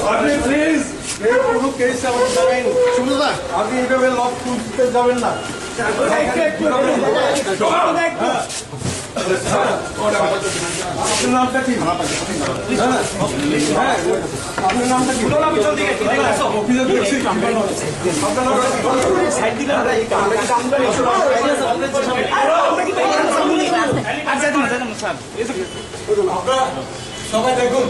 আপনি প্লিজ কোনো কেস আমাকে জানাইন। আপনি এইভাবে লক খুলতে যাবেন না। আপনার নামটা কি? আপনার নামটা কি? সবাই দেখুন।